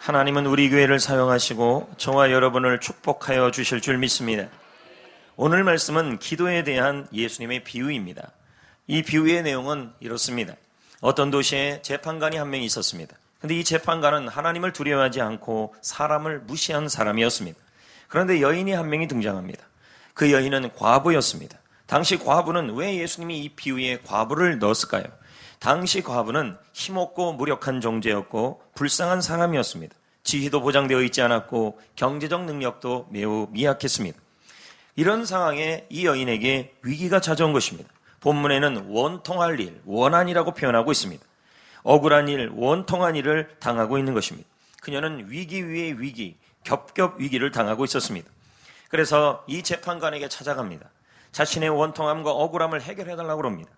하나님은 우리 교회를 사용하시고 저와 여러분을 축복하여 주실 줄 믿습니다. 오늘 말씀은 기도에 대한 예수님의 비유입니다. 이 비유의 내용은 이렇습니다. 어떤 도시에 재판관이 한 명 있었습니다. 근데 이 재판관은 하나님을 두려워하지 않고 사람을 무시한 사람이었습니다. 그런데 여인이 한 명이 등장합니다. 그 여인은 과부였습니다. 당시 과부는 왜 예수님이 이 비유에 과부를 넣었을까요? 당시 과부는 힘없고 무력한 존재였고 불쌍한 사람이었습니다. 지위도 보장되어 있지 않았고 경제적 능력도 매우 미약했습니다. 이런 상황에 이 여인에게 위기가 찾아온 것입니다. 본문에는 원통할 일, 원한이라고 표현하고 있습니다. 억울한 일, 원통한 일을 당하고 있는 것입니다. 그녀는 위기 위에 위기, 겹겹 위기를 당하고 있었습니다. 그래서 이 재판관에게 찾아갑니다. 자신의 원통함과 억울함을 해결해달라고 합니다.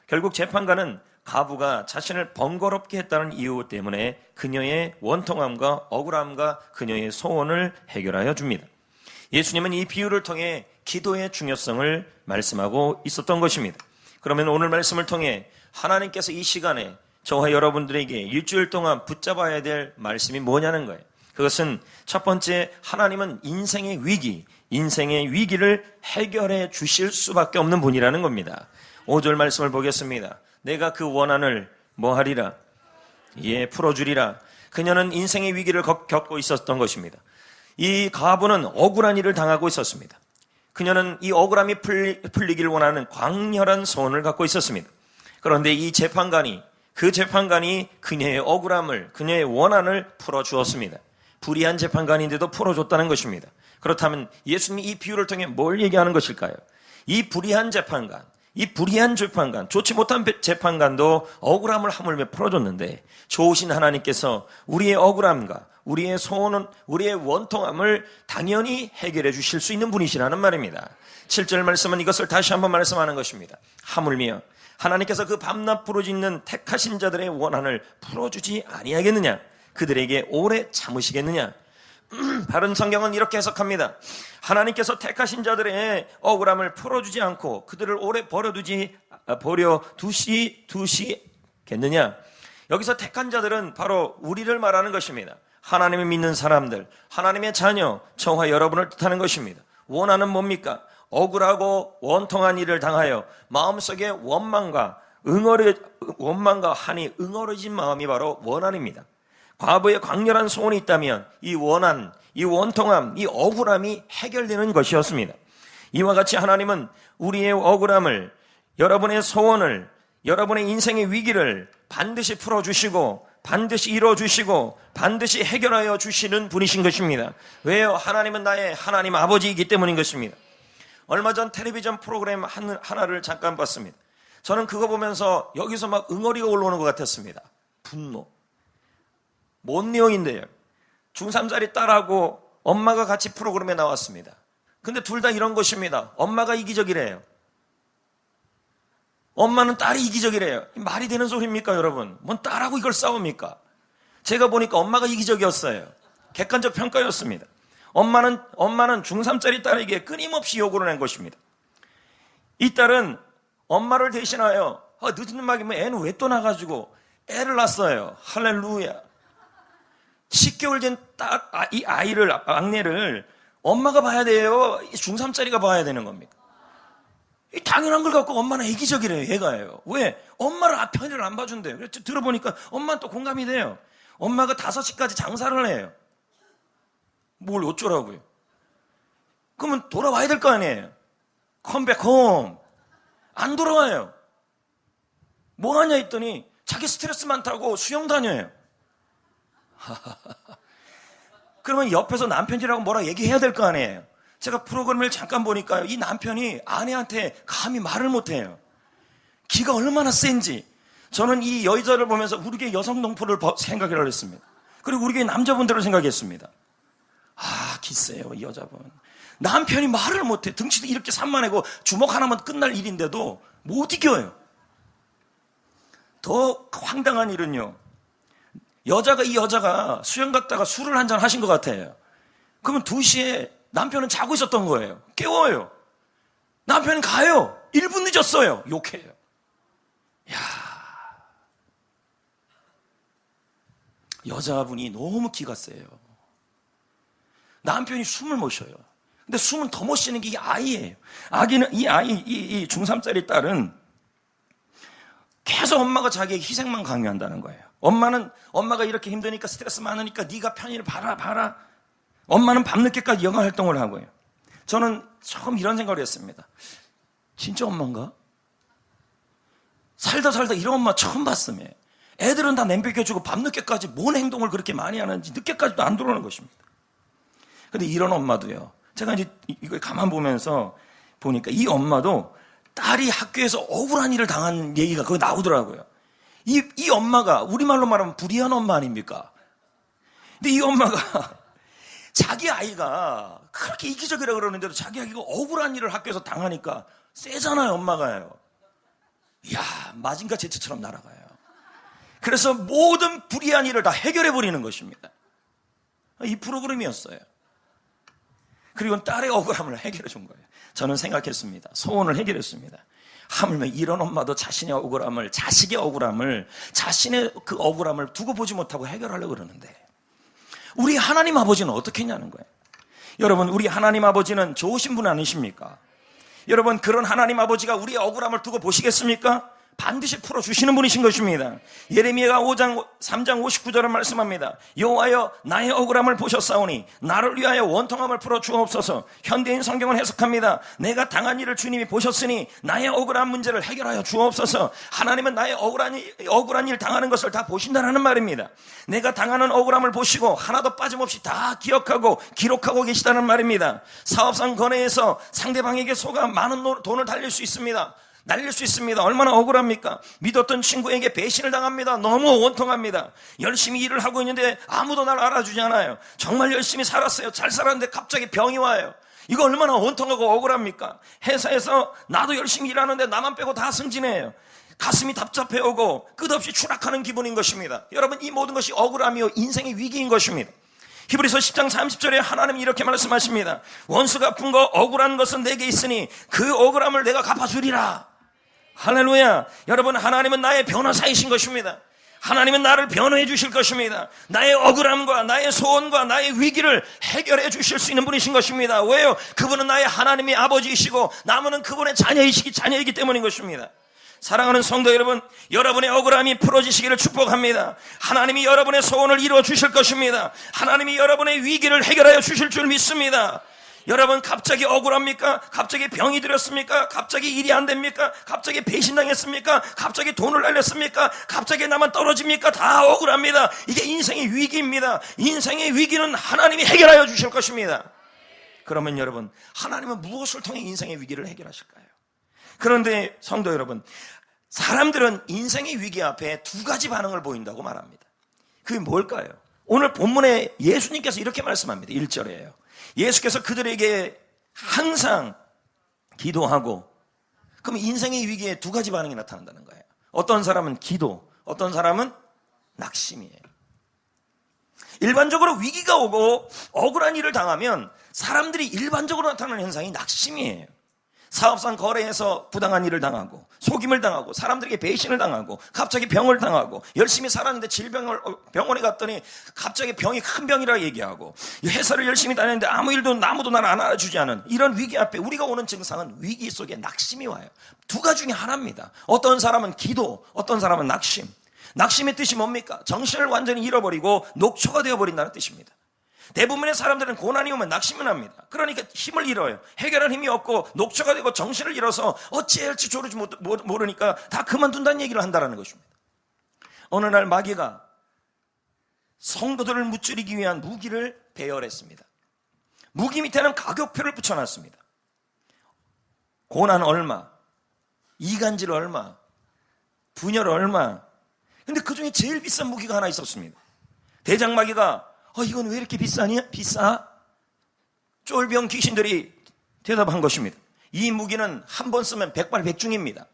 결국 재판관은 과부가 자신을 번거롭게 했다는 이유 때문에 그녀의 원통함과 억울함과 그녀의 소원을 해결하여 줍니다. 예수님은 이 비유를 통해 기도의 중요성을 말씀하고 있었던 것입니다. 그러면 오늘 말씀을 통해 하나님께서 이 시간에 저와 여러분들에게 일주일 동안 붙잡아야 될 말씀이 뭐냐는 거예요. 그것은 첫 번째, 하나님은 인생의 위기를 해결해 주실 수밖에 없는 분이라는 겁니다. 5절 말씀을 보겠습니다. 내가 그 원한을 뭐하리라? 풀어주리라. 그녀는 인생의 위기를 겪고 있었던 것입니다. 이 과부는 억울한 일을 당하고 있었습니다. 그녀는 이 억울함이 풀리길 원하는 광렬한 소원을 갖고 있었습니다. 그런데 그 재판관이 그녀의 억울함을, 그녀의 원한을 풀어주었습니다. 불의한 재판관인데도 풀어줬다는 것입니다. 그렇다면 예수님이 이 비유를 통해 뭘 얘기하는 것일까요? 이 불의한 재판관, 좋지 못한 재판관도 억울함을 하물며 풀어줬는데 좋으신 하나님께서 우리의 억울함과 우리의 소원은, 우리의 원통함을 당연히 해결해 주실 수 있는 분이시라는 말입니다. 7절 말씀은 이것을 다시 한번 말씀하는 것입니다. 하물며 하나님께서 그 밤낮 부르짖는 택하신 자들의 원한을 풀어주지 아니하겠느냐? 그들에게 오래 참으시겠느냐? 바른 성경은 이렇게 해석합니다. 하나님께서 택하신 자들의 억울함을 풀어주지 않고 그들을 오래 버려두시겠느냐? 여기서 택한 자들은 바로 우리를 말하는 것입니다. 하나님을 믿는 사람들, 하나님의 자녀, 저와 여러분을 뜻하는 것입니다. 원한은 뭡니까? 억울하고 원통한 일을 당하여 마음속에 원망과 한이 응어려진 마음이 바로 원한입니다. 과부의 강렬한 소원이 있다면 이 원한, 이 원통함, 이 억울함이 해결되는 것이었습니다. 이와 같이 하나님은 우리의 억울함을, 여러분의 소원을, 여러분의 인생의 위기를 반드시 풀어주시고 반드시 이뤄주시고 반드시 해결하여 주시는 분이신 것입니다. 왜요? 하나님은 나의 하나님 아버지이기 때문인 것입니다. 얼마 전 텔레비전 프로그램 하나를 잠깐 봤습니다. 저는 그거 보면서 여기서 막 응어리가 올라오는 것 같았습니다. 분노. 뭔 내용인데요? 중3짜리 딸하고 엄마가 같이 프로그램에 나왔습니다. 근데 둘 다 이런 것입니다. 엄마가 이기적이래요. 엄마는 딸이 이기적이래요. 말이 되는 소리입니까, 여러분? 뭔 딸하고 이걸 싸웁니까? 제가 보니까 엄마가 이기적이었어요. 객관적 평가였습니다. 엄마는 중3짜리 딸에게 끊임없이 요구를 한 것입니다. 이 딸은 엄마를 대신하여 늦은 막이면 애는 왜 또 나가지고 애를 낳았어요. 할렐루야. 10개월 된 이 막내를 엄마가 봐야 돼요? 중3짜리가 봐야 되는 겁니까? 당연한 걸 갖고 엄마는 이기적이래요, 얘가요. 왜? 엄마를 편의를 안 봐준대요. 그래서 들어보니까 엄마는 또 공감이 돼요. 엄마가 5시까지 장사를 해요. 뭘 어쩌라고요? 그러면 돌아와야 될 거 아니에요? 컴백 홈. 안 돌아와요. 뭐 하냐 했더니 자기 스트레스 많다고 수영 다녀요. 그러면 옆에서 남편이라고 뭐라 얘기해야 될 거 아니에요? 제가 프로그램을 잠깐 보니까 이 남편이 아내한테 감히 말을 못해요. 기가 얼마나 센지. 저는 이 여자를 보면서 우리 교회 여성 농포를 생각을 했습니다. 그리고 우리 교회 남자분들을 생각했습니다. 기세요, 이 여자분. 남편이 말을 못해. 등치도 이렇게 산만하고 주먹 하나만 끝날 일인데도 못 이겨요. 더 황당한 일은요. 이 여자가 수영 갔다가 술을 한잔 하신 것 같아요. 그러면 2시에 남편은 자고 있었던 거예요. 깨워요. 남편은 가요. 1분 늦었어요. 욕해요. 여자분이 너무 기가 세요. 남편이 숨을 못 쉬어요. 근데 숨은 더 못 쉬는 게 이 아이예요. 이 중3짜리 딸은 계속 엄마가 자기의 희생만 강요한다는 거예요. 엄마가 이렇게 힘드니까 스트레스 많으니까 네가 편의를 봐라. 엄마는 밤늦게까지 영화 활동을 하고요. 저는 처음 이런 생각을 했습니다. 진짜 엄마인가? 살다 이런 엄마 처음 봤으며 애들은 다 냄비 껴주고 밤늦게까지 뭔 행동을 그렇게 많이 하는지 늦게까지도 안 들어오는 것입니다. 근데 이런 엄마도요. 제가 이제 이걸 가만 보면서 보니까 이 엄마도 딸이 학교에서 억울한 일을 당한 얘기가 거기 나오더라고요. 이 엄마가 우리말로 말하면 불의한 엄마 아닙니까? 근데 이 엄마가 자기 아이가 그렇게 이기적이라 그러는데도 자기 아이가 억울한 일을 학교에서 당하니까 세잖아요, 엄마가요. 이야, 마징가 제트처럼 날아가요. 그래서 모든 불의한 일을 다 해결해버리는 것입니다. 이 프로그램이었어요. 그리고 딸의 억울함을 해결해 준 거예요. 저는 생각했습니다. 소원을 해결했습니다. 하물며 이런 엄마도 자신의 억울함을, 자식의 억울함을, 자신의 그 억울함을 두고 보지 못하고 해결하려고 그러는데 우리 하나님 아버지는 어떻게 했냐는 거예요. 여러분, 우리 하나님 아버지는 좋으신 분 아니십니까? 여러분, 그런 하나님 아버지가 우리의 억울함을 두고 보시겠습니까? 반드시 풀어주시는 분이신 것입니다. 예레미야가 3장 59절을 말씀합니다. 여호와여, 나의 억울함을 보셨사오니 나를 위하여 원통함을 풀어주옵소서. 현대인 성경은 해석합니다. 내가 당한 일을 주님이 보셨으니 나의 억울한 문제를 해결하여 주옵소서. 하나님은 나의 억울한 일 당하는 것을 다 보신다는 말입니다. 내가 당하는 억울함을 보시고 하나도 빠짐없이 다 기억하고 기록하고 계시다는 말입니다. 사업상 거래에서 상대방에게 속아 많은 돈을 날릴 수 있습니다. 얼마나 억울합니까? 믿었던 친구에게 배신을 당합니다. 너무 원통합니다. 열심히 일을 하고 있는데 아무도 날 알아주지 않아요. 정말 열심히 살았어요. 잘 살았는데 갑자기 병이 와요. 이거 얼마나 원통하고 억울합니까? 회사에서 나도 열심히 일하는데 나만 빼고 다 승진해요. 가슴이 답답해오고 끝없이 추락하는 기분인 것입니다. 여러분, 이 모든 것이 억울함이요 인생의 위기인 것입니다. 히브리서 10장 30절에 하나님이 이렇게 말씀하십니다. 원수가 아픈 거 억울한 것은 내게 있으니 그 억울함을 내가 갚아주리라. 할렐루야. 여러분, 하나님은 나의 변호사이신 것입니다. 하나님은 나를 변호해 주실 것입니다. 나의 억울함과 나의 소원과 나의 위기를 해결해 주실 수 있는 분이신 것입니다. 왜요? 그분은 나의 하나님의 아버지이시고 나무는 그분의 자녀이기 때문인 것입니다. 사랑하는 성도 여러분, 여러분의 억울함이 풀어지시기를 축복합니다. 하나님이 여러분의 소원을 이루어 주실 것입니다. 하나님이 여러분의 위기를 해결하여 주실 줄 믿습니다. 여러분, 갑자기 억울합니까? 갑자기 병이 들었습니까? 갑자기 일이 안 됩니까? 갑자기 배신당했습니까? 갑자기 돈을 날렸습니까? 갑자기 나만 떨어집니까? 다 억울합니다. 이게 인생의 위기입니다. 인생의 위기는 하나님이 해결하여 주실 것입니다. 그러면 여러분, 하나님은 무엇을 통해 인생의 위기를 해결하실까요? 그런데 성도 여러분, 사람들은 인생의 위기 앞에 두 가지 반응을 보인다고 말합니다. 그게 뭘까요? 오늘 본문에 예수님께서 이렇게 말씀합니다. 1절이에요. 예수께서 그들에게 항상 기도하고, 그럼 인생의 위기에 두 가지 반응이 나타난다는 거예요. 어떤 사람은 기도, 어떤 사람은 낙심이에요. 일반적으로 위기가 오고 억울한 일을 당하면 사람들이 일반적으로 나타나는 현상이 낙심이에요. 사업상 거래에서 부당한 일을 당하고 속임을 당하고 사람들에게 배신을 당하고 갑자기 병을 당하고 열심히 살았는데 병원에 갔더니 갑자기 병이 큰 병이라 얘기하고 회사를 열심히 다녔는데 아무도 나를 안 알아주지 않은 이런 위기 앞에 우리가 오는 증상은 위기 속에 낙심이 와요. 두 가지 중에 하나입니다. 어떤 사람은 기도, 어떤 사람은 낙심. 낙심의 뜻이 뭡니까? 정신을 완전히 잃어버리고 녹초가 되어버린다는 뜻입니다. 대부분의 사람들은 고난이 오면 낙심을 합니다. 그러니까 힘을 잃어요. 해결할 힘이 없고 녹초가 되고 정신을 잃어서 어찌해야 할지 모르니까 다 그만둔다는 얘기를 한다는 것입니다. 어느 날 마귀가 성도들을 무찌르기 위한 무기를 배열했습니다. 무기 밑에는 가격표를 붙여놨습니다. 고난 얼마, 이간질 얼마, 분열 얼마. 근데 그 중에 제일 비싼 무기가 하나 있었습니다. 대장마귀가 이건 왜 이렇게 비싸냐? 비싸? 쫄병 귀신들이 대답한 것입니다. 이 무기는 한 번 쓰면 백발백중입니다.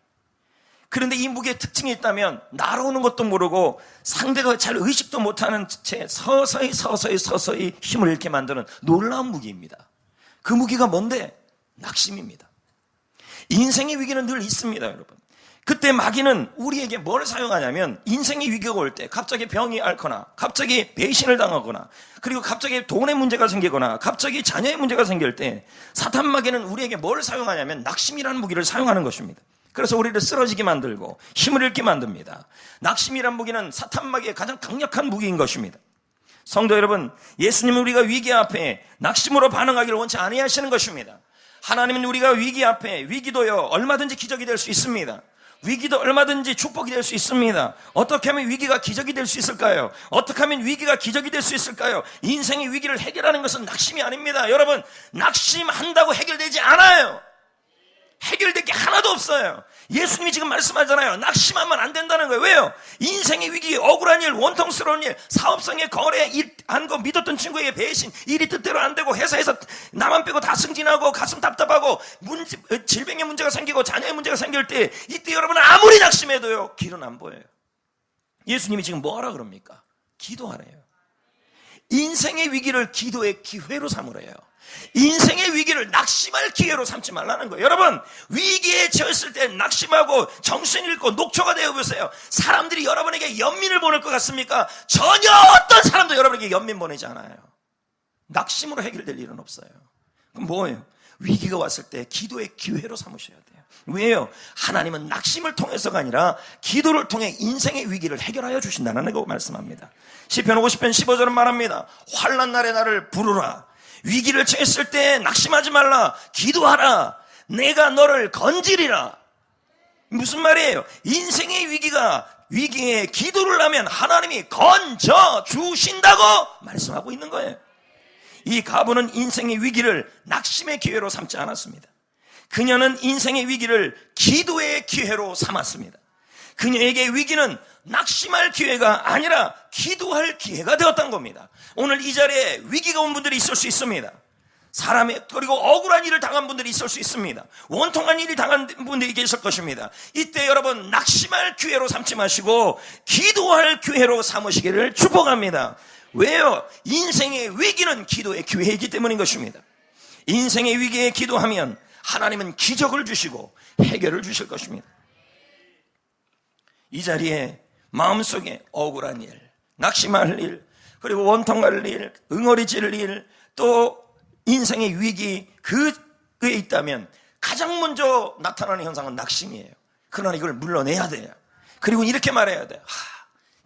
그런데 이 무기의 특징이 있다면 날아오는 것도 모르고 상대가 잘 의식도 못하는 채 서서히 힘을 잃게 만드는 놀라운 무기입니다. 그 무기가 뭔데? 낙심입니다. 인생의 위기는 늘 있습니다, 여러분. 그때 마귀는 우리에게 뭘 사용하냐면 인생의 위기가 올 때 갑자기 병이 앓거나 갑자기 배신을 당하거나 그리고 갑자기 돈의 문제가 생기거나 갑자기 자녀의 문제가 생길 때 사탄 마귀는 우리에게 뭘 사용하냐면 낙심이라는 무기를 사용하는 것입니다. 그래서 우리를 쓰러지게 만들고 힘을 잃게 만듭니다. 낙심이란 무기는 사탄 마귀의 가장 강력한 무기인 것입니다. 성도 여러분, 예수님은 우리가 위기 앞에 낙심으로 반응하기를 원치 아니하시는 것입니다. 하나님은 우리가 위기 앞에 위기도요 얼마든지 기적이 될 수 있습니다. 위기도 얼마든지 축복이 될 수 있습니다. 어떻게 하면 위기가 기적이 될 수 있을까요? 어떻게 하면 위기가 기적이 될 수 있을까요? 인생의 위기를 해결하는 것은 낙심이 아닙니다. 여러분, 낙심한다고 해결되지 않아요. 해결될 게 하나도 없어요. 예수님이 지금 말씀하잖아요. 낙심하면 안 된다는 거예요. 왜요? 인생의 위기, 억울한 일, 원통스러운 일, 사업상의 거래, 일 안 거 믿었던 친구에게 배신, 일이 뜻대로 안 되고 회사에서 나만 빼고 다 승진하고 가슴 답답하고 질병의 문제가 생기고 자녀의 문제가 생길 때 이때 여러분은 아무리 낙심해도요 길은 안 보여요. 예수님이 지금 뭐 하라 그럽니까? 기도하래요. 인생의 위기를 기도의 기회로 삼으래요. 인생의 위기를 낙심할 기회로 삼지 말라는 거예요. 여러분, 위기에 처했을 때 낙심하고 정신 잃고 녹초가 되어보세요. 사람들이 여러분에게 연민을 보낼 것 같습니까? 전혀 어떤 사람도 여러분에게 연민 보내지 않아요. 낙심으로 해결될 일은 없어요. 그럼 뭐예요? 위기가 왔을 때 기도의 기회로 삼으셔야 돼요. 왜요? 하나님은 낙심을 통해서가 아니라 기도를 통해 인생의 위기를 해결하여 주신다는 거 말씀합니다. 시편 50편 15절은 말합니다. 환난 날에 나를 부르라. 위기를 처했을 때 낙심하지 말라. 기도하라. 내가 너를 건지리라. 무슨 말이에요? 인생의 위기에 기도를 하면 하나님이 건져 주신다고 말씀하고 있는 거예요. 이 가부는 인생의 위기를 낙심의 기회로 삼지 않았습니다. 그녀는 인생의 위기를 기도의 기회로 삼았습니다. 그녀에게 위기는 낙심할 기회가 아니라 기도할 기회가 되었던 겁니다. 오늘 이 자리에 위기가 온 분들이 있을 수 있습니다. 그리고 억울한 일을 당한 분들이 있을 수 있습니다. 원통한 일이 당한 분들이 계실 것입니다. 이때 여러분 낙심할 기회로 삼지 마시고 기도할 기회로 삼으시기를 축복합니다. 왜요? 인생의 위기는 기도의 기회이기 때문인 것입니다. 인생의 위기에 기도하면 하나님은 기적을 주시고 해결을 주실 것입니다. 이 자리에 마음속에 억울한 일, 낙심할 일, 그리고 원통할 일, 응어리질 일, 또 인생의 위기 그에 있다면 가장 먼저 나타나는 현상은 낙심이에요. 그러나 이걸 물러내야 돼요. 그리고 이렇게 말해야 돼요.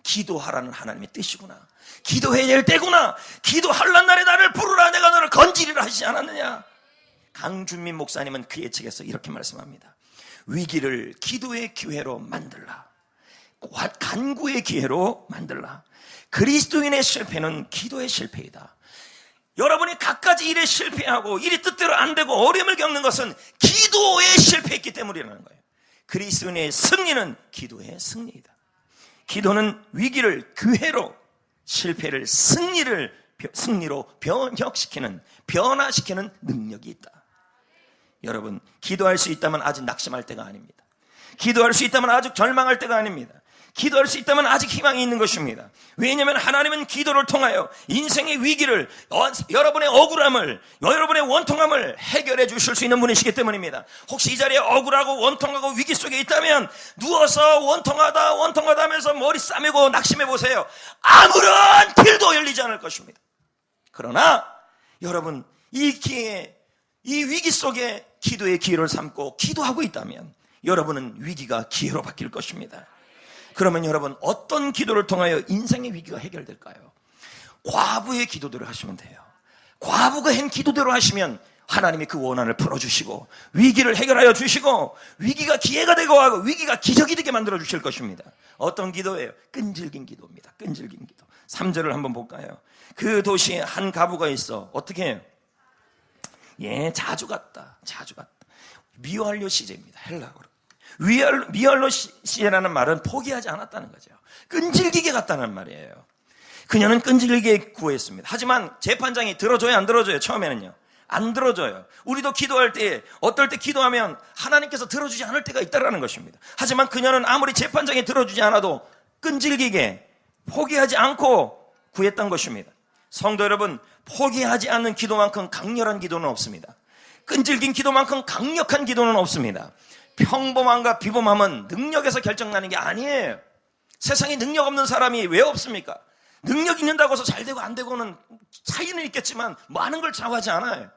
기도하라는 하나님의 뜻이구나. 기도해야 될 때구나. 기도하란 날에 나를 부르라. 내가 너를 건지리라 하시지 않았느냐. 강준민 목사님은 그의 책에서 이렇게 말씀합니다. 위기를 기도의 기회로 만들라. 간구의 기회로 만들라. 그리스도인의 실패는 기도의 실패이다. 여러분이 갖가지 일에 실패하고 일이 뜻대로 안 되고 어려움을 겪는 것은 기도에 실패했기 때문이라는 거예요. 그리스도인의 승리는 기도의 승리이다. 기도는 위기를 기회로, 실패를 승리로 변화시키는 능력이 있다. 여러분, 기도할 수 있다면 아직 낙심할 때가 아닙니다. 기도할 수 있다면 아직 절망할 때가 아닙니다. 기도할 수 있다면 아직 희망이 있는 것입니다. 왜냐하면 하나님은 기도를 통하여 인생의 위기를, 여러분의 억울함을, 여러분의 원통함을 해결해 주실 수 있는 분이시기 때문입니다. 혹시 이 자리에 억울하고 원통하고 위기 속에 있다면 누워서 원통하다 하면서 머리 싸매고 낙심해 보세요. 아무런 길도 열리지 않을 것입니다. 그러나 여러분, 이 위기 속에 기도의 기회를 삼고 기도하고 있다면 여러분은 위기가 기회로 바뀔 것입니다. 그러면 여러분, 어떤 기도를 통하여 인생의 위기가 해결될까요? 과부의 기도대로 하시면 돼요. 과부가 한 기도대로 하시면 하나님이 그 원한을 풀어주시고 위기를 해결하여 주시고 위기가 기회가 되고 하고 위기가 기적이 되게 만들어 주실 것입니다. 어떤 기도예요? 끈질긴 기도입니다. 끈질긴 기도. 3절을 한번 볼까요? 그 도시에 한 가부가 있어. 어떻게 해요? 자주 갔다. 미활료 시제입니다. 헬라어로. 미활로 시제라는 말은 포기하지 않았다는 거죠. 끈질기게 갔다는 말이에요. 그녀는 끈질기게 구했습니다. 하지만 재판장이 들어줘요, 안 들어줘요? 처음에는요. 안 들어줘요. 우리도 기도할 때 어떨 때 기도하면 하나님께서 들어주지 않을 때가 있다는 것입니다. 하지만 그녀는 아무리 재판장이 들어주지 않아도 끈질기게 포기하지 않고 구했던 것입니다. 성도 여러분, 포기하지 않는 기도만큼 강렬한 기도는 없습니다. 끈질긴 기도만큼 강력한 기도는 없습니다. 평범함과 비범함은 능력에서 결정나는 게 아니에요. 세상에 능력 없는 사람이 왜 없습니까? 능력 있는다고 해서 잘 되고 안 되고는 차이는 있겠지만 많은 걸 좌우하지 않아요.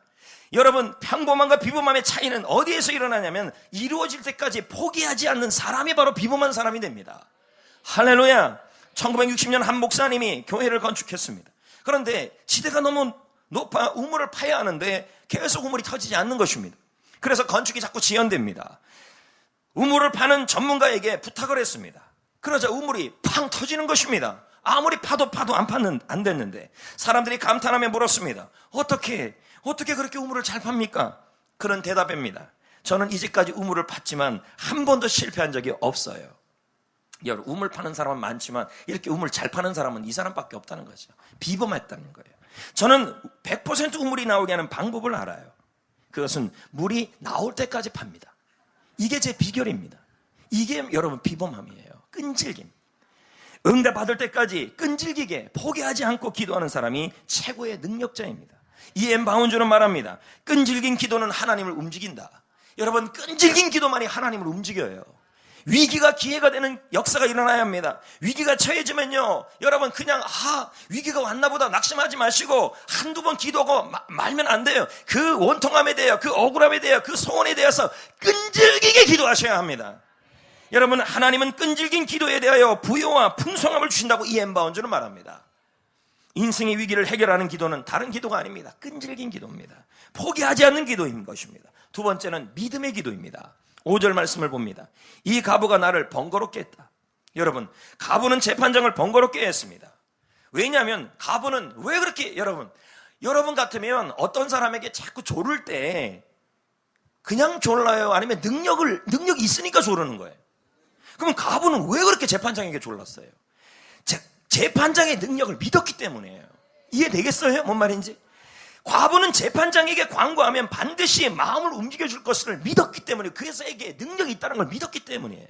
여러분, 평범함과 비범함의 차이는 어디에서 일어나냐면 이루어질 때까지 포기하지 않는 사람이 바로 비범한 사람이 됩니다. 할렐루야. 1960년 한 목사님이 교회를 건축했습니다. 그런데 지대가 너무 높아 우물을 파야 하는데 계속 우물이 터지지 않는 것입니다. 그래서 건축이 자꾸 지연됩니다. 우물을 파는 전문가에게 부탁을 했습니다. 그러자 우물이 팡 터지는 것입니다. 아무리 파도 안 됐는데 사람들이 감탄하며 물었습니다. 어떻게 그렇게 우물을 잘 팝니까? 그런 대답입니다. 저는 이제까지 우물을 팠지만 한 번도 실패한 적이 없어요. 여러분, 우물 파는 사람은 많지만 이렇게 우물 잘 파는 사람은 이 사람밖에 없다는 거죠. 비범했다는 거예요. 저는 100% 우물이 나오게 하는 방법을 알아요. 그것은 물이 나올 때까지 팝니다. 이게 제 비결입니다. 이게 여러분 비범함이에요. 끈질김. 응답 받을 때까지 끈질기게 포기하지 않고 기도하는 사람이 최고의 능력자입니다. E.M. 바운주는 말합니다. 끈질긴 기도는 하나님을 움직인다. 여러분, 끈질긴 기도만이 하나님을 움직여요. 위기가 기회가 되는 역사가 일어나야 합니다. 위기가 처해지면요, 여러분 그냥 위기가 왔나 보다 낙심하지 마시고 한두 번 기도하고 말면 안 돼요. 그 원통함에 대하여, 그 억울함에 대하여, 그 소원에 대해서 끈질기게 기도하셔야 합니다. 여러분, 하나님은 끈질긴 기도에 대하여 부요와 풍성함을 주신다고 E.M. 바운주는 말합니다. 인생의 위기를 해결하는 기도는 다른 기도가 아닙니다. 끈질긴 기도입니다. 포기하지 않는 기도인 것입니다. 두 번째는 믿음의 기도입니다. 5절 말씀을 봅니다. 이 가부가 나를 번거롭게 했다. 여러분, 가부는 재판장을 번거롭게 했습니다. 왜냐하면 가부는 왜 그렇게, 여러분 같으면 어떤 사람에게 자꾸 조를 때 그냥 졸라요? 아니면 능력이 있으니까 조르는 거예요? 그러면 가부는 왜 그렇게 재판장에게 졸랐어요? 재판장의 능력을 믿었기 때문이에요. 이해되겠어요? 뭔 말인지? 과부는 재판장에게 광고하면 반드시 마음을 움직여줄 것을 믿었기 때문에, 그에게 능력이 있다는 걸 믿었기 때문이에요.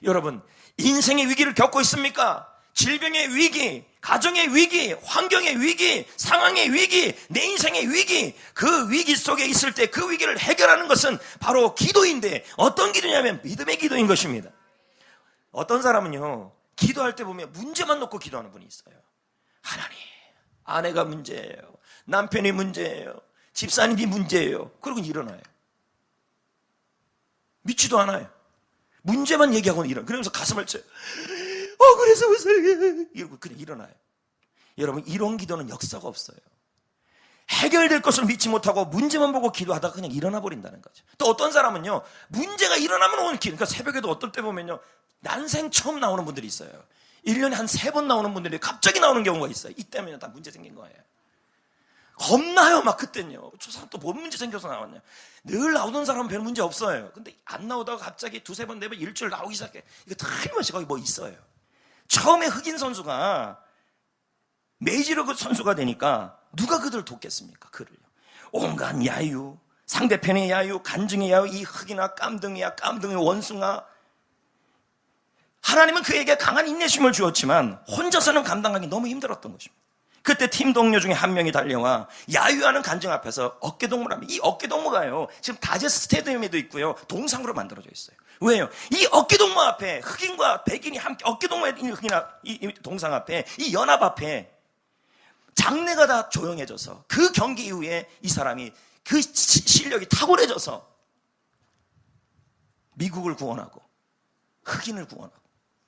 여러분, 인생의 위기를 겪고 있습니까? 질병의 위기, 가정의 위기, 환경의 위기, 상황의 위기, 내 인생의 위기, 그 위기 속에 있을 때 그 위기를 해결하는 것은 바로 기도인데, 어떤 기도냐면 믿음의 기도인 것입니다. 어떤 사람은요, 기도할 때 보면 문제만 놓고 기도하는 분이 있어요. 하나님, 아내가 문제예요. 남편이 문제예요. 집사님이 문제예요. 그러고 일어나요. 믿지도 않아요. 문제만 얘기하고 그러면서 가슴을 쳐요. 그래서 못 살게. 이러고 그냥 일어나요. 여러분, 이런 기도는 역사가 없어요. 해결될 것을 믿지 못하고 문제만 보고 기도하다가 그냥 일어나 버린다는 거죠. 또 어떤 사람은요, 문제가 일어나면 오는 그러니까 새벽에도 어떨 때 보면요, 난생 처음 나오는 분들이 있어요. 1년에 한 3번 나오는 분들이 갑자기 나오는 경우가 있어요. 이때면 다 문제 생긴 거예요. 겁나요, 막 그땐요. 저 사람 또 뭔 문제 생겨서 나왔냐. 늘 나오던 사람은 별 문제 없어요. 근데 안 나오다가 갑자기 2-3번, 4번, 일주일 나오기 시작해. 이거 틀림없이 거기 뭐 있어요. 처음에 흑인 선수가 메이지리그 선수가 되니까 누가 그들을 돕겠습니까? 그를요. 온갖 야유, 상대편의 야유, 간증의 야유, 이 흑이나 깜등이야, 깜등의 원숭아. 하나님은 그에게 강한 인내심을 주었지만 혼자서는 감당하기 너무 힘들었던 것입니다. 그때 팀 동료 중에 한 명이 달려와 야유하는 간증 앞에서 어깨동무를 합니다. 이 어깨동무가요, 지금 다제 스테디움에도 있고요, 동상으로 만들어져 있어요. 왜요? 이 어깨동무 앞에 흑인과 백인이 함께 어깨동무에 있는 흑인이나 이 동상 앞에, 이 연합 앞에 장내가 다 조용해져서 그 경기 이후에 이 사람이 그 실력이 탁월해져서 미국을 구원하고 흑인을 구원하고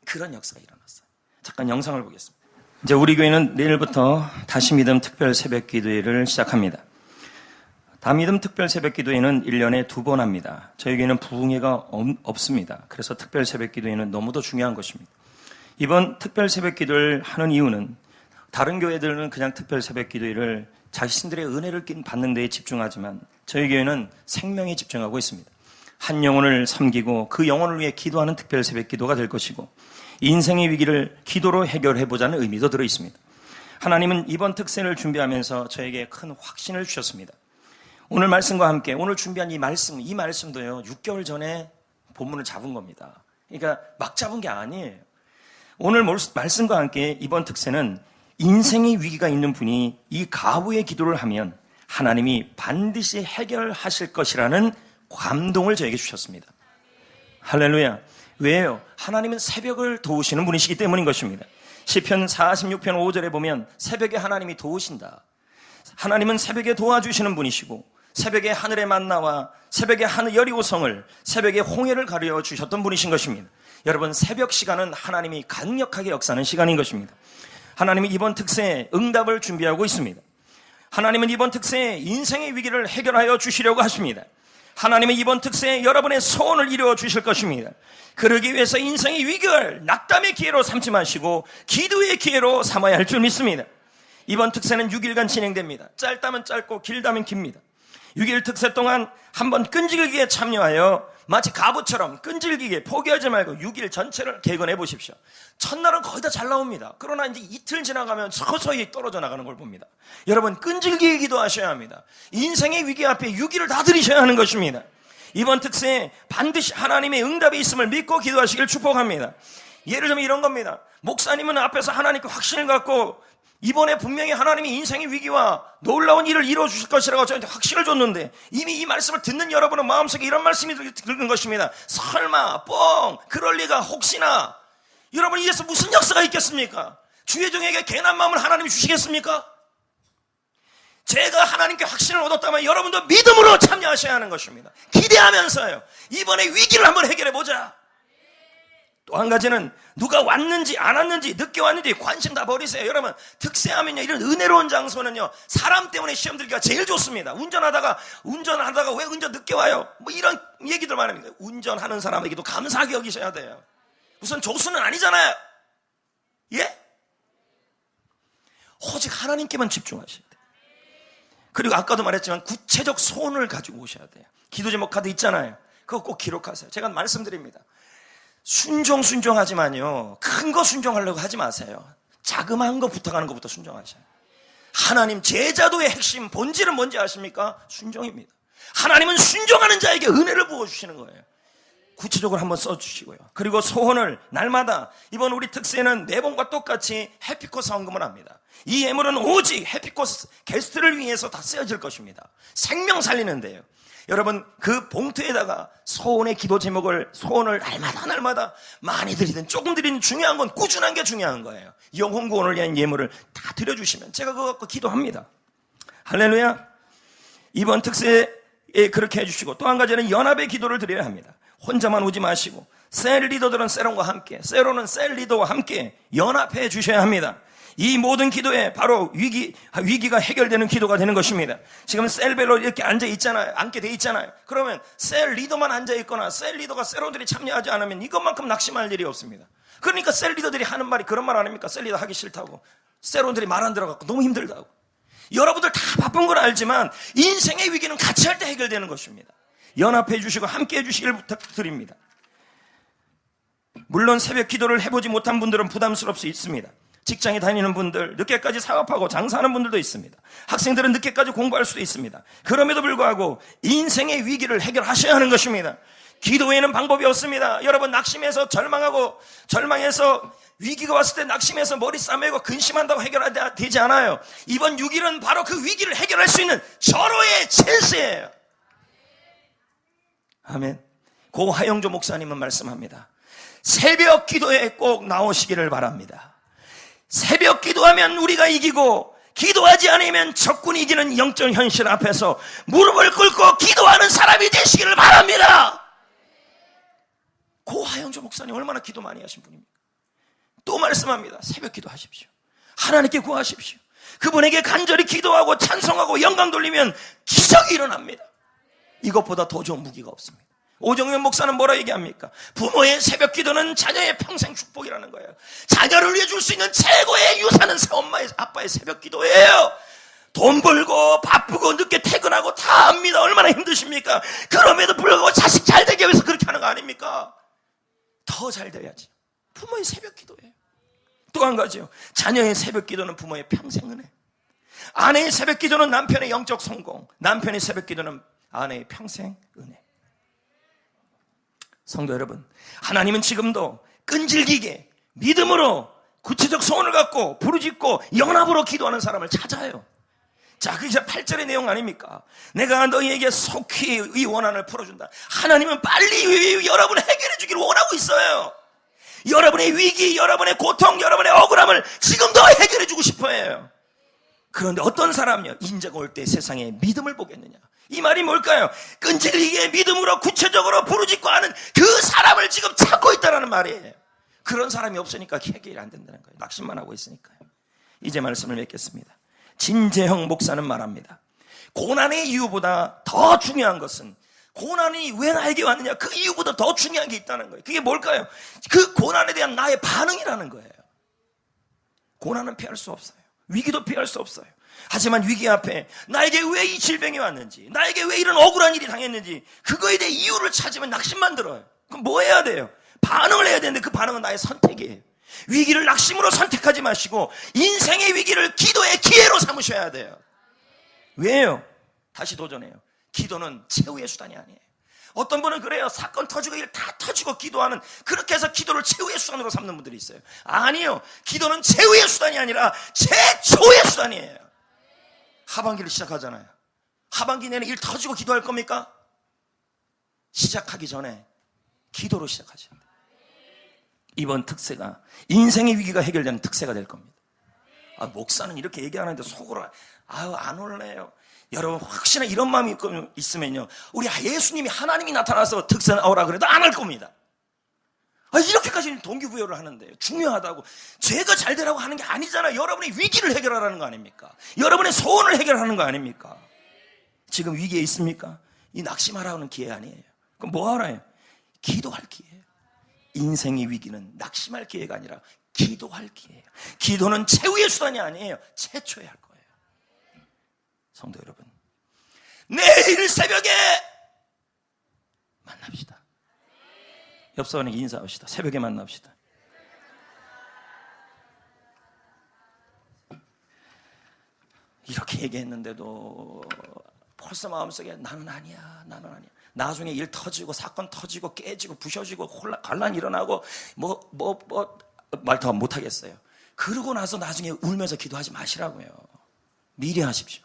그런 역사가 일어났어요. 잠깐 영상을 보겠습니다. 이제 우리 교회는 내일부터 다시 믿음 특별 새벽 기도회를 시작합니다. 다믿음 특별 새벽 기도회는 1년에 2번 합니다. 저희 교회는 부흥회가 없습니다. 그래서 특별 새벽 기도회는 너무도 중요한 것입니다. 이번 특별 새벽 기도를 하는 이유는, 다른 교회들은 그냥 특별 새벽 기도회를 자신들의 은혜를 받는 데에 집중하지만 저희 교회는 생명에 집중하고 있습니다. 한 영혼을 섬기고 그 영혼을 위해 기도하는 특별 새벽 기도가 될 것이고, 인생의 위기를 기도로 해결해보자는 의미도 들어있습니다. 하나님은 이번 특세를 준비하면서 저에게 큰 확신을 주셨습니다. 오늘 말씀과 함께, 오늘 준비한 이 말씀도요, 6개월 전에 본문을 잡은 겁니다. 그러니까 막 잡은 게 아니에요. 오늘 말씀과 함께 이번 특세는 인생의 위기가 있는 분이 이 가부의 기도를 하면 하나님이 반드시 해결하실 것이라는 감동을 저에게 주셨습니다. 할렐루야. 왜요? 하나님은 새벽을 도우시는 분이시기 때문인 것입니다. 시편 46편 5절에 보면 새벽에 하나님이 도우신다. 하나님은 새벽에 도와주시는 분이시고 새벽에 하늘의 만나와 새벽에 하늘 여리고성을 새벽에 홍해를 가르쳐 주셨던 분이신 것입니다. 여러분, 새벽 시간은 하나님이 강력하게 역사하는 시간인 것입니다. 하나님이 이번 특세에 응답을 준비하고 있습니다. 하나님은 이번 특세에 인생의 위기를 해결하여 주시려고 하십니다. 하나님은 이번 특세에 여러분의 소원을 이루어 주실 것입니다. 그러기 위해서 인생의 위기를 낙담의 기회로 삼지 마시고 기도의 기회로 삼아야 할 줄 믿습니다. 이번 특세는 6일간 진행됩니다. 짧다면 짧고 길다면 깁니다. 6일 특세 동안 한번 끈질기게 참여하여 마치 갑옷처럼 끈질기게 포기하지 말고 6일 전체를 개건해 보십시오. 첫날은 거의 다 잘 나옵니다. 그러나 이제 이틀 지나가면 서서히 떨어져 나가는 걸 봅니다. 여러분, 끈질기게 기도하셔야 합니다. 인생의 위기 앞에 6일을 다 들이셔야 하는 것입니다. 이번 특세에 반드시 하나님의 응답이 있음을 믿고 기도하시길 축복합니다. 예를 들면 이런 겁니다. 목사님은 앞에서 하나님께 확신을 갖고 이번에 분명히 하나님이 인생의 위기와 놀라운 일을 이루어 주실 것이라고 저한테 확신을 줬는데 이미 이 말씀을 듣는 여러분은 마음속에 이런 말씀이 들은 것입니다. 설마, 뻥, 그럴 리가, 혹시나. 여러분, 이에서 무슨 역사가 있겠습니까? 주의 종에게 괜한 마음을 하나님이 주시겠습니까? 제가 하나님께 확신을 얻었다면 여러분도 믿음으로 참여하셔야 하는 것입니다. 기대하면서요, 이번에 위기를 한번 해결해보자. 또 한 가지는 누가 왔는지 안 왔는지 늦게 왔는지 관심 다 버리세요. 여러분, 특세하면요, 이런 은혜로운 장소는요, 사람 때문에 시험 들기가 제일 좋습니다. 운전하다가 왜 운전 늦게 와요? 뭐 이런 얘기들 많습니다. 운전하는 사람에게도 감사하게 여기셔야 돼요. 무슨 조수는 아니잖아요. 예? 오직 하나님께만 집중하셔야 돼요. 그리고 아까도 말했지만 구체적 소원을 가지고 오셔야 돼요. 기도 제목 카드 있잖아요. 그거 꼭 기록하세요. 제가 말씀드립니다. 순종하지만요, 큰 거 순종하려고 하지 마세요. 자그마한 거 부탁하는 것부터 순종하셔요. 하나님, 제자도의 핵심 본질은 뭔지 아십니까? 순종입니다. 하나님은 순종하는 자에게 은혜를 부어주시는 거예요. 구체적으로 한번 써주시고요. 그리고 소원을 날마다, 이번 우리 특세는 매번과 똑같이 해피코스 헌금을 합니다. 이 예물은 오직 해피코스 게스트를 위해서 다 쓰여질 것입니다. 생명 살리는데요. 여러분, 그 봉투에다가 소원의 기도 제목을, 소원을 날마다 많이 드리든 조금 드리든 중요한 건 꾸준한 게 중요한 거예요. 영혼 구원을 위한 예물을 다 드려주시면 제가 그거 갖고 기도합니다. 할렐루야. 이번 특세에 그렇게 해주시고, 또 한 가지는 연합의 기도를 드려야 합니다. 혼자만 오지 마시고 셀 리더들은 셀원과 함께, 셀원은 셀 리더와 함께 연합해 주셔야 합니다. 이 모든 기도에 바로 위기가 해결되는 기도가 되는 것입니다. 지금 셀별로 이렇게 앉게 돼 있잖아요. 그러면 셀 리더만 앉아 있거나 셀 리더가 셀원들이 참여하지 않으면 이것만큼 낙심할 일이 없습니다. 그러니까 셀 리더들이 하는 말이 그런 말 아닙니까? 셀 리더 하기 싫다고, 셀원들이 말 안 들어갖고 너무 힘들다고. 여러분들 다 바쁜 걸 알지만 인생의 위기는 같이 할 때 해결되는 것입니다. 연합해 주시고 함께 해 주시길 부탁드립니다. 물론 새벽 기도를 해보지 못한 분들은 부담스러울 수 있습니다. 직장에 다니는 분들, 늦게까지 사업하고 장사하는 분들도 있습니다. 학생들은 늦게까지 공부할 수도 있습니다. 그럼에도 불구하고 인생의 위기를 해결하셔야 하는 것입니다. 기도에는 방법이 없습니다. 여러분, 절망해서 위기가 왔을 때 낙심해서 머리 싸매고 근심한다고 해결되지 않아요. 이번 6일은 바로 그 위기를 해결할 수 있는 절호의 찬스예요. 아멘. 고 하영조 목사님은 말씀합니다. 새벽 기도에 꼭 나오시기를 바랍니다. 새벽 기도하면 우리가 이기고, 기도하지 않으면 적군이 이기는 영적 현실 앞에서 무릎을 꿇고 기도하는 사람이 되시기를 바랍니다. 고 하영조 목사님 얼마나 기도 많이 하신 분입니까? 또 말씀합니다. 새벽 기도하십시오. 하나님께 구하십시오. 그분에게 간절히 기도하고 찬송하고 영광 돌리면 기적이 일어납니다. 이것보다 더 좋은 무기가 없습니다. 오정현 목사는 뭐라 얘기합니까? 부모의 새벽 기도는 자녀의 평생 축복이라는 거예요. 자녀를 위해 줄 수 있는 최고의 유산은 엄마의, 아빠의 새벽 기도예요. 돈 벌고 바쁘고 늦게 퇴근하고 다 압니다. 얼마나 힘드십니까? 그럼에도 불구하고 자식 잘 되기 위해서 그렇게 하는 거 아닙니까? 더 잘 돼야지. 부모의 새벽 기도예요. 또 한 가지요. 자녀의 새벽 기도는 부모의 평생 은혜. 아내의 새벽 기도는 남편의 영적 성공. 남편의 새벽 기도는 아내의 평생 은혜. 성도 여러분, 하나님은 지금도 끈질기게 믿음으로 구체적 소원을 갖고 부르짖고 연합으로 기도하는 사람을 찾아요. 자, 그게 8절의 내용 아닙니까? 내가 너희에게 속히 이 원한을 풀어준다. 하나님은 빨리 여러분을 해결해 주기를 원하고 있어요. 여러분의 위기, 여러분의 고통, 여러분의 억울함을 지금 더 해결해 주고 싶어 해요. 그런데 어떤 사람이요? 인자가 올 때 세상에 믿음을 보겠느냐? 이 말이 뭘까요? 끈질기게 믿음으로 구체적으로 부르짖고 하는 그 사람을 지금 찾고 있다는 말이에요. 그런 사람이 없으니까 해결이 안 된다는 거예요. 낙심만 하고 있으니까요. 이제 말씀을 맺겠습니다. 진재형 목사는 말합니다. 고난의 이유보다 더 중요한 것은 고난이 왜 나에게 왔느냐, 그 이유보다 더 중요한 게 있다는 거예요. 그게 뭘까요? 그 고난에 대한 나의 반응이라는 거예요. 고난은 피할 수 없어요. 위기도 피할 수 없어요. 하지만 위기 앞에 나에게 왜 이 질병이 왔는지, 나에게 왜 이런 억울한 일이 당했는지, 그거에 대해 이유를 찾으면 낙심만 들어요. 그럼 뭐 해야 돼요? 반응을 해야 되는데 그 반응은 나의 선택이에요. 위기를 낙심으로 선택하지 마시고 인생의 위기를 기도의 기회로 삼으셔야 돼요. 왜요? 다시 도전해요. 기도는 최후의 수단이 아니에요. 어떤 분은 그래요. 사건 터지고 일 다 터지고 기도하는, 그렇게 해서 기도를 최후의 수단으로 삼는 분들이 있어요. 아니요. 기도는 최후의 수단이 아니라 최초의 수단이에요. 하반기를 시작하잖아요. 하반기 내내 일 터지고 기도할 겁니까? 시작하기 전에 기도로 시작하죠. 이번 특세가 인생의 위기가 해결되는 특세가 될 겁니다. 목사는 이렇게 얘기하는데 속으로 안 올래요. 여러분 혹시나 이런 마음이 있으면요, 우리 예수님이 하나님이 나타나서 특세 나오라 그래도 안 할 겁니다. 이렇게까지 동기부여를 하는데요. 중요하다고. 죄가 잘 되라고 하는 게 아니잖아요. 여러분의 위기를 해결하라는 거 아닙니까? 여러분의 소원을 해결하는 거 아닙니까? 지금 위기에 있습니까? 이 낙심하라는 기회 아니에요. 그럼 뭐 하라요? 기도할 기회예요. 인생의 위기는 낙심할 기회가 아니라 기도할 기회예요. 기도는 최후의 수단이 아니에요. 최초에 할 거예요. 성도 여러분, 내일 새벽에 만납시다. 옆 사람에게 인사합시다. 새벽에 만납시다. 이렇게 얘기했는데도 벌써 마음속에 나는 아니야, 나는 아니야. 나중에 일 터지고 사건 터지고 깨지고 부셔지고 관란 일어나고 말 더 못하겠어요. 그러고 나서 나중에 울면서 기도하지 마시라고요. 미리 하십시오.